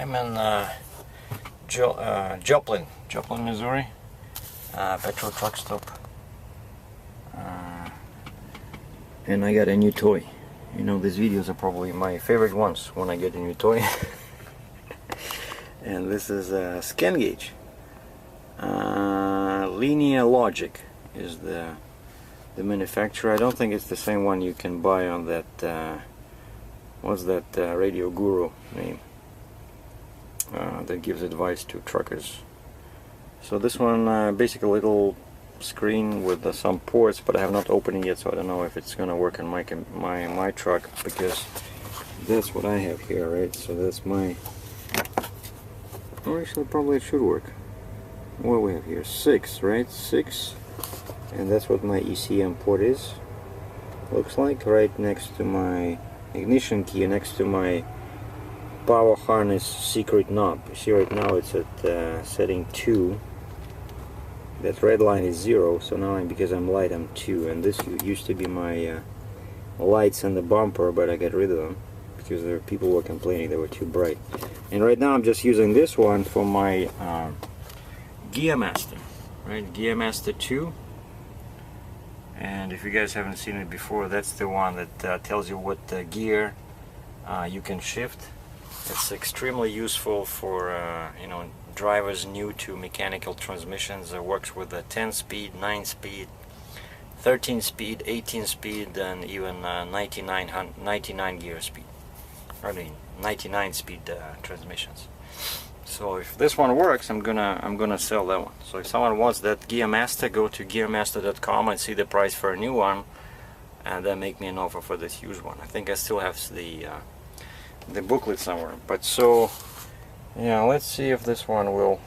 I'm in Joplin, Missouri, petrol truck stop, and I got a new toy. You know, these videos are probably my favorite ones when I get a new toy. And this is a Scangauge. Linear Logic is the manufacturer. I don't think it's the same one you can buy on that what's that radio guru name that gives advice to truckers. So this one basically a little screen with some ports, but I have not opened it yet, so I don't know if it's gonna work on my truck, because that's what I have here, right? So that's my, oh, actually probably it should work. What do we have here? 6, right? 6, and that's what my ECM port is. Looks like right next to my ignition key, next to my power harness secret knob. You see right now it's at setting 2. That red line is 0, so now because I'm light I'm 2, and this used to be my lights and the bumper, but I got rid of them because there were people who were complaining they were too bright. And right now I'm just using this one for my Gearmaster, right? Gearmaster 2. And if you guys haven't seen it before, that's the one that tells you what gear you can shift. It's extremely useful for you know, drivers new to mechanical transmissions. It works with a 10-speed, 9-speed, 13-speed, 18-speed, and even 99 gear speed. I mean 99-speed transmissions. So if this one works, I'm gonna sell that one. So if someone wants that Gearmaster, go to gearmaster.com and see the price for a new one, and then make me an offer for this used one. I think I still have the booklet somewhere. But so yeah, let's see if this one will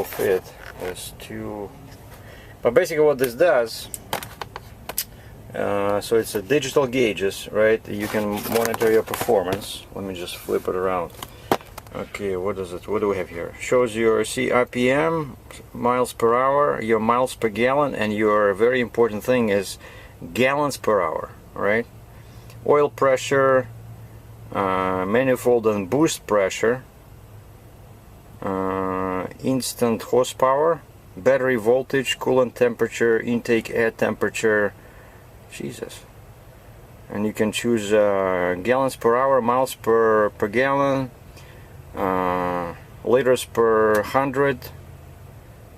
fit. There's 2. But basically what this does, so it's a digital gauges, right? You can monitor your performance. Let me just flip it around. Okay, what do we have here? Shows your RPM, miles per hour, your miles per gallon, and your very important thing is gallons per hour, right? Oil pressure, manifold and boost pressure, instant horsepower, battery voltage, coolant temperature, intake air temperature. Jesus. And you can choose gallons per hour, miles per gallon, liters per 100,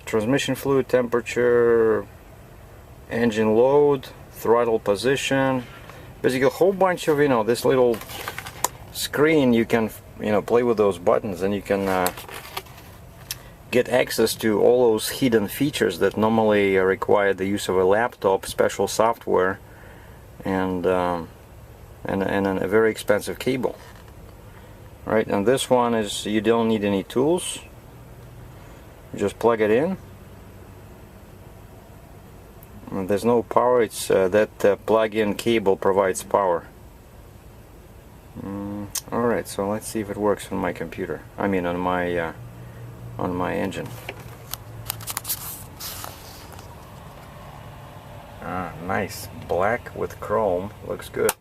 transmission fluid temperature, engine load, throttle position. Basically a whole bunch of, you know, this little screen. You can, you know, play with those buttons, and you can get access to all those hidden features that normally require the use of a laptop, special software, and a very expensive cable. Right, and this one is, you don't need any tools. You just plug it in. And there's no power. It's that plug-in cable provides power. Alright, so let's see if it works on my computer. I mean on my engine. Nice. Black with chrome. Looks good.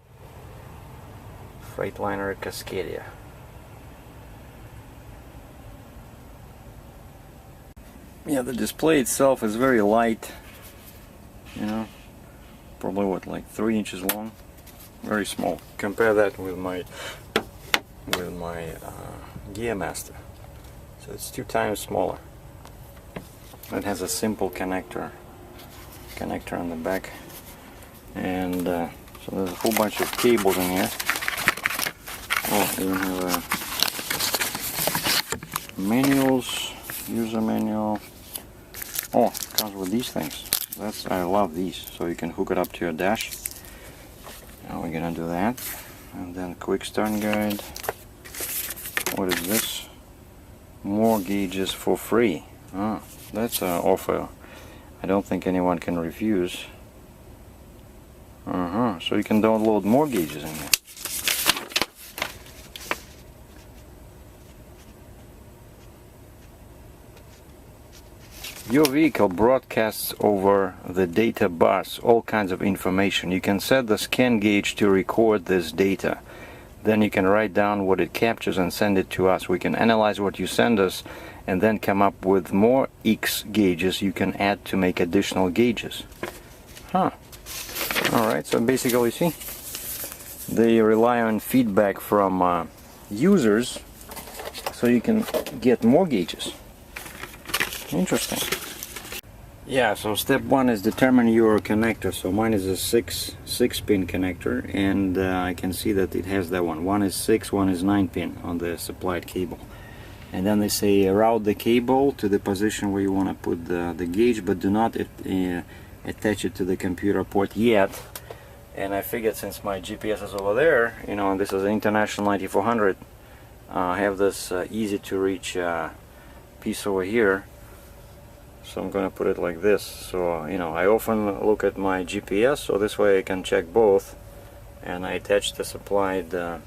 Freightliner Cascadia. Yeah, the display itself is very light. You know, probably what, like 3 inches long. Very small. Compare that with my Gearmaster. So it's 2 times smaller. It has a simple connector on the back, and so there's a whole bunch of cables in here. Oh, even have manuals, user manual. Oh, it comes with these things. I love these. So you can hook it up to your dash. Now we're gonna do that, and then quick start guide. What is this? More gauges for free. Ah, that's an offer I don't think anyone can refuse. So you can download more gauges in here. Your vehicle broadcasts over the data bus all kinds of information. You can set the Scangauge to record this data. then you can write down what it captures and send it to us. We can analyze what you send us and then come up with more X gauges you can add to make additional gauges. Huh. Alright, so basically, see, they rely on feedback from users so you can get more gauges. Interesting. Yeah, so step one is determine your connector. So mine is a 6-pin connector, and I can see that it has that one. One is 6, one is 9 pin on the supplied cable. And then they say route the cable to the position where you want to put the gauge, but do not attach it to the computer port yet. And I figured since my GPS is over there, you know, and this is an International 9400, I have this easy to reach piece over here. So I'm going to put it like this. So, you know, I often look at my GPS, so this way I can check both. And I attach the supplied, you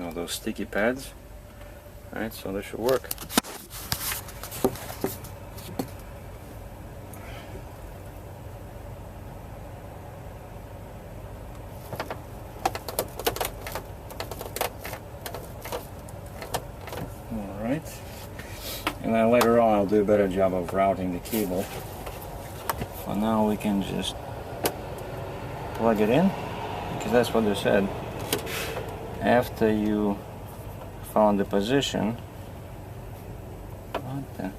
know, those sticky pads. Alright, so this should work. Alright. And then later on I'll do a better job of routing the cable. For now we can just plug it in, because that's what they said. After you found the position, what the?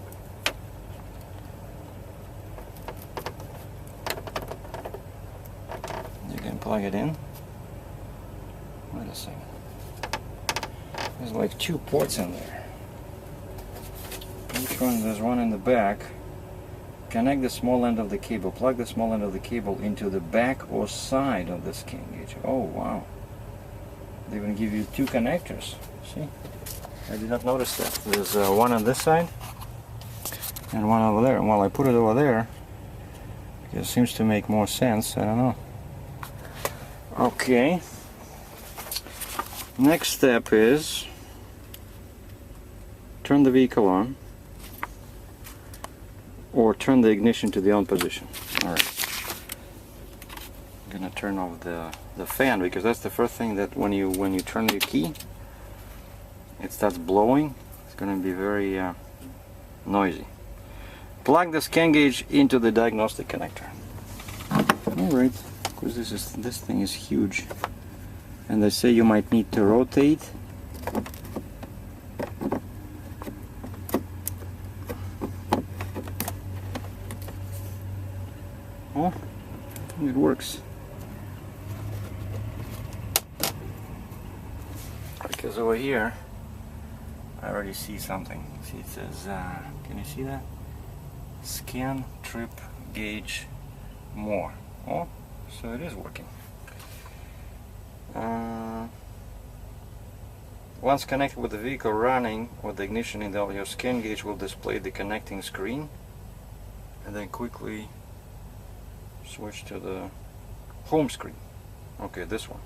You can plug it in. Wait a second. There's like 2 ports in there. Each one, there's one in the back. Connect the small end of the cable. Plug the small end of the cable into the back or side of the Scangauge. Oh wow. They even give you 2 connectors. See? I did not notice that. There's one on this side and one over there. Well, I put it over there because it seems to make more sense. I don't know. Okay. Next step is turn the vehicle on, or turn the ignition to the on position. Alright. I'm gonna turn off the fan, because that's the first thing that when you turn the key, it starts blowing. It's gonna be very noisy. Plug the Scangauge into the diagnostic connector. Alright, because this thing is huge. And they say you might need to rotate. Oh, it works. Because over here, I already see something. See, it says, can you see that? Scan, trip, gauge, more. Oh, so it is working. Once connected with the vehicle running with the ignition in your Scangauge will display the connecting screen, and then quickly switch to the home screen. Okay, this one.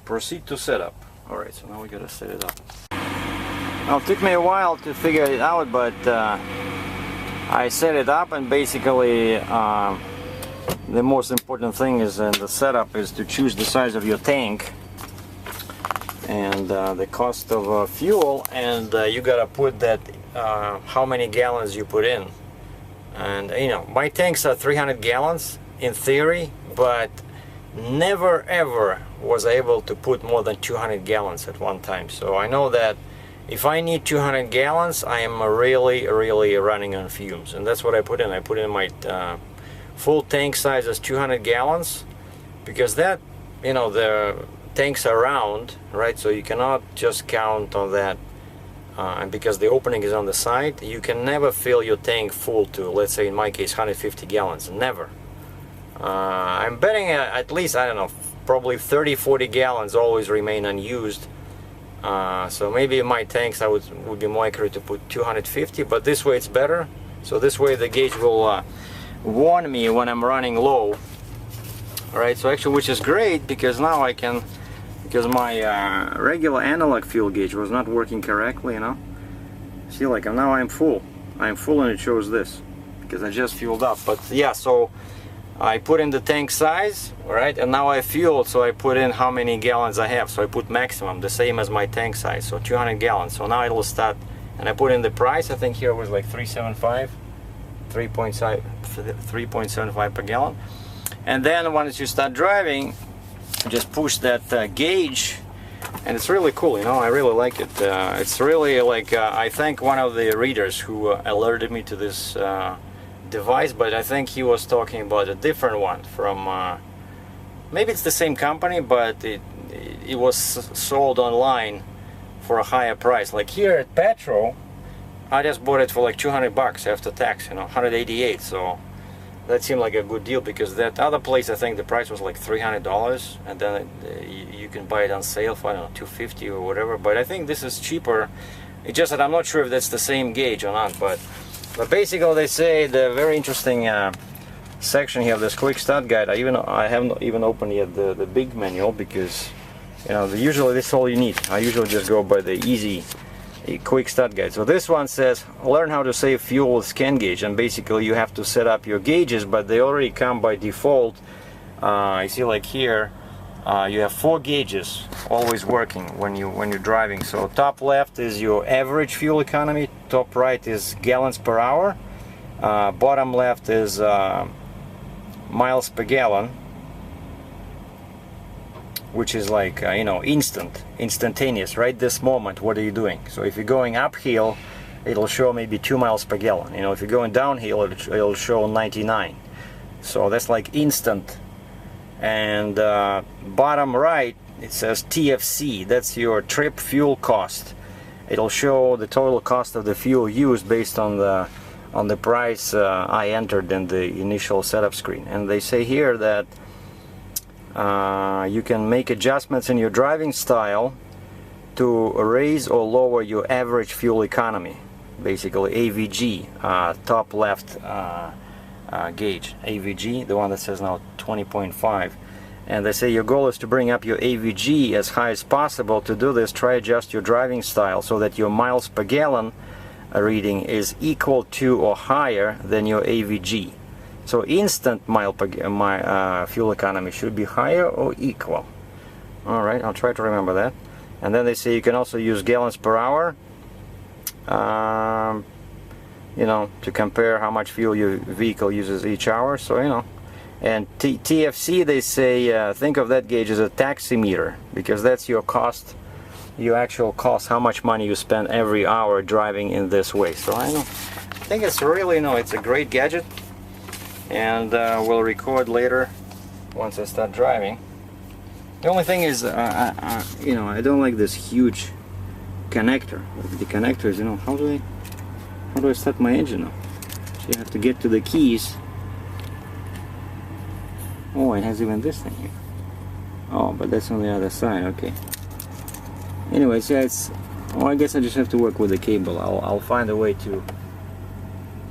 Proceed to setup. Alright, so now we gotta set it up. Now it took me a while to figure it out, but I set it up, and basically the most important thing is in the setup is to choose the size of your tank and the cost of fuel, and you gotta put that how many gallons you put in. And you know, my tanks are 300 gallons in theory, but never ever was able to put more than 200 gallons at one time. So I know that if I need 200 gallons, I am really running on fumes, and that's what I put in. I put in my full tank size is 200 gallons, because that, you know, the tanks are round, right? So you cannot just count on that. And because the opening is on the side, you can never fill your tank full to, let's say in my case, 150 gallons. Never. I'm betting at least, I don't know, probably 30-40 gallons always remain unused. So maybe in my tanks I would be more accurate to put 250, but this way it's better. So this way the gauge will warn me when I'm running low. Alright, so actually, which is great, because now I can, because my regular analog fuel gauge was not working correctly, you know. See, like now I'm full and it shows this because I just fueled up. But yeah, so I put in the tank size, right, and now I fueled, so I put in how many gallons I have. So I put maximum, the same as my tank size, so 200 gallons. So now it'll start, and I put in the price. I think here it was like 3.75 per gallon. And then once you start driving, just push that gauge, and it's really cool, you know. I really like it. It's really like, I thank one of the readers who alerted me to this device, but I think he was talking about a different one from maybe it's the same company, but it was sold online for a higher price. Like here at Petro, I just bought it for like 200 bucks after tax, you know, 188. So that seemed like a good deal, because that other place, I think the price was like $300, and then you can buy it on sale for, I don't know, 250 or whatever. But I think this is cheaper. It's just that I'm not sure if that's the same gauge or not. But basically, they say the very interesting section here of this quick start guide. I haven't even opened yet the big manual, because you know usually this is all you need. I usually just go by the easy quick start guide. So this one says learn how to save fuel with Scangauge, and basically you have to set up your gauges, but they already come by default. You see, like here, you have 4 gauges always working when you're driving. So top left is your average fuel economy, top right is gallons per hour, bottom left is miles per gallon, which is like you know, instantaneous, right this moment. What are you doing? So if you're going uphill, it'll show maybe 2 miles per gallon. You know, if you're going downhill, it'll show 99. So that's like instant. And bottom right, it says TFC. That's your trip fuel cost. It'll show the total cost of the fuel used based on the price I entered in the initial setup screen. And they say here that you can make adjustments in your driving style to raise or lower your average fuel economy. Basically AVG, top left gauge, AVG, the one that says now 20.5. And they say your goal is to bring up your AVG as high as possible. To do this, try adjust your driving style so that your miles per gallon reading is equal to or higher than your AVG. So instant fuel economy should be higher or equal. Alright, I'll try to remember that. And then they say you can also use gallons per hour, you know, to compare how much fuel your vehicle uses each hour. So, you know, and TFC, they say, think of that gauge as a taximeter, because that's your cost, your actual cost, how much money you spend every hour driving in this way. So I think it's really, you know, it's a great gadget. And we'll record later once I start driving. The only thing is, you know, I don't like this huge connector. The connectors, you know, how do I start my engine up? So you have to get to the keys. Oh, it has even this thing here. Oh, but that's on the other side. Okay. Anyways, yeah, it's. Oh, I guess I just have to work with the cable. I'll find a way to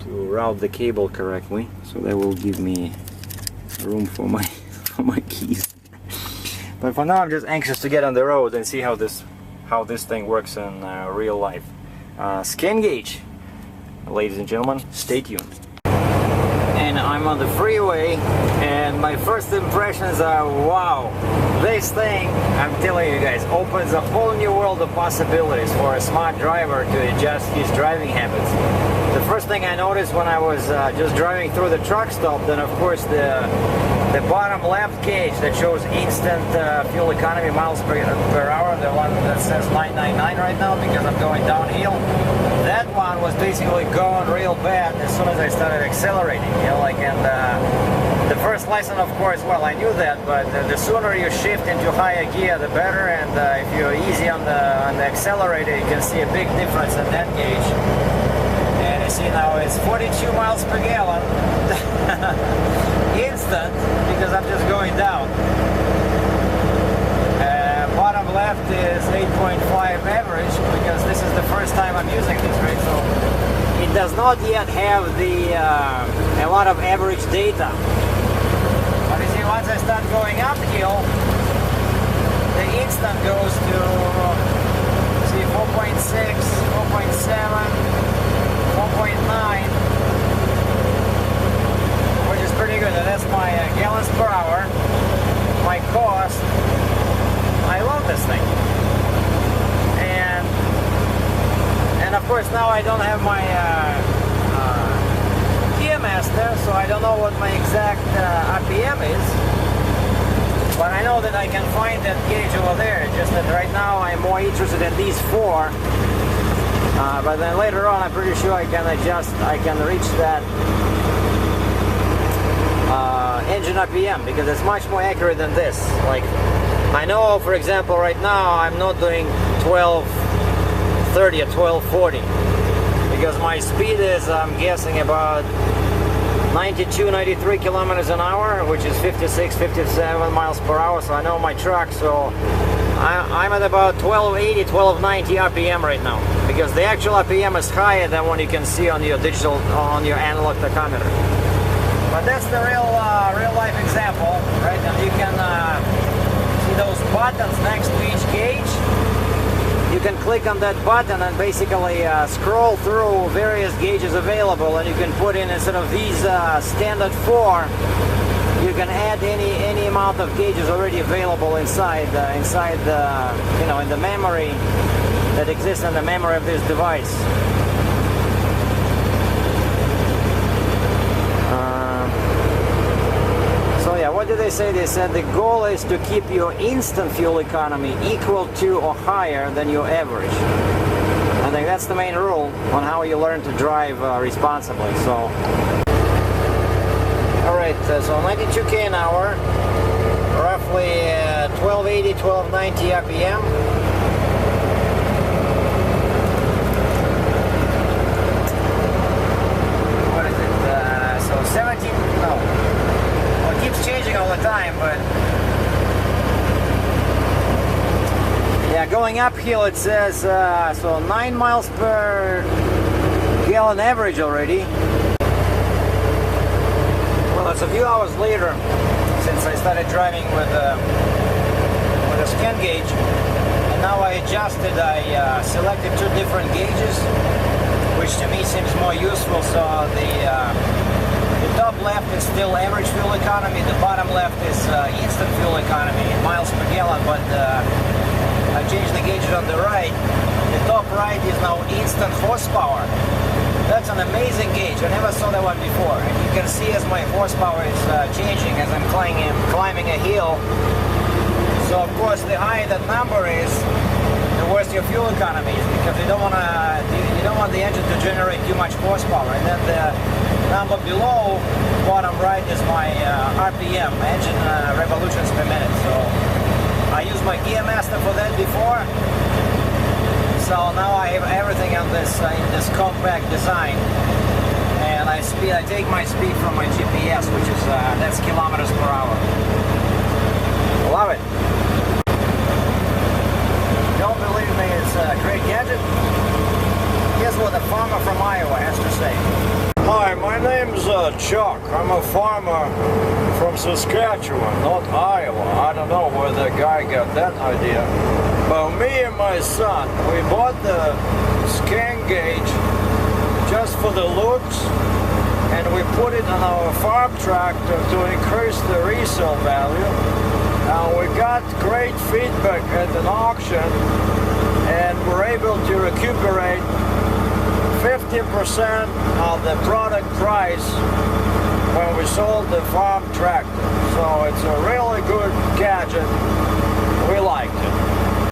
route the cable correctly, so that will give me room for my keys. But for now, I'm just anxious to get on the road and see how this thing works in real life. Scangauge, ladies and gentlemen, stay tuned. And I'm on the freeway, and my first impressions are, wow, this thing, I'm telling you guys, opens a whole new world of possibilities for a smart driver to adjust his driving habits. The first thing I noticed when I was just driving through the truck stop, then of course the bottom left gauge that shows instant fuel economy miles per hour, the one that says 999 right now because I'm going downhill, that one was basically going real bad as soon as I started accelerating, you know, like, and the first lesson, of course, well, I knew that, but the sooner you shift into higher gear, the better, and if you're easy on the accelerator, you can see a big difference in that gauge. And you see now it's 42 miles per gallon, instant, because I'm just going down. Bottom left is 8.5 average, because this is the first time I'm using this, right? So it does not yet have a lot of average data. But you see, once I start going uphill, the instant goes to, see, 4.6, 4.7, 4.9, which is pretty good. And that's my course, now I don't have my gear master, so I don't know what my exact RPM is. But I know that I can find that gauge over there. Just that right now I'm more interested in these four. But then later on, I'm pretty sure I can adjust. I can reach that engine RPM because it's much more accurate than this. Like I know, for example, right now I'm not doing 1230 or 1240 because my speed is, I'm guessing, about 92, 93 kilometers an hour, which is 56, 57 miles per hour. So I know my truck, so I'm at about 1280, 1290 RPM right now because the actual RPM is higher than what you can see on your digital, on your analog tachometer. But that's the real life example, right? And you can see those buttons next to each gauge. You can click on that button and basically scroll through various gauges available, and you can put in, instead of these standard four, you can add any amount of gauges already available inside the, you know, in the memory that exists in the memory of this device. So yeah, what did they say? They said the goal is to keep your instant fuel economy equal to or higher than your average. I think that's the main rule on how you learn to drive responsibly. So, all right, so 92k an hour, roughly 1280, 1290 RPM. What is it? So 17, no. It keeps changing all the time, but yeah, going uphill it says so 9 miles per gallon average already. Well, it's a few hours later since I started driving with a Scangauge, and now I adjusted. I selected two different gauges, which to me seems more useful. So the top left is still average fuel economy, the bottom left is instant fuel economy in miles per gallon, but I changed the gauges on the right. The top right is now instant horsepower. That's an amazing gauge. I never saw that one before. And you can see as my horsepower is changing as I'm climbing a hill. So of course the higher that number is, the worse your fuel economy is, because you don't want the engine to generate too much horsepower. And then the number below, bottom right, is my RPM, engine revolutions per minute. So I used my gear master for that before. So now I have everything on this in this compact design, and I take my speed from my GPS, which is that's kilometers per hour. Love it. Don't believe me, it's a great gadget. Here's what a farmer from Iowa has to say. Hi, my name's Chuck. I'm a farmer from Saskatchewan, not Iowa. I don't know where the guy got that idea. But me and my son, we bought the Scangauge just for the looks, and we put it on our farm tractor to increase the resale value. We got great feedback at an auction, and we're able to recuperate 50% of the product price when we sold the farm tractor. So it's a really good gadget.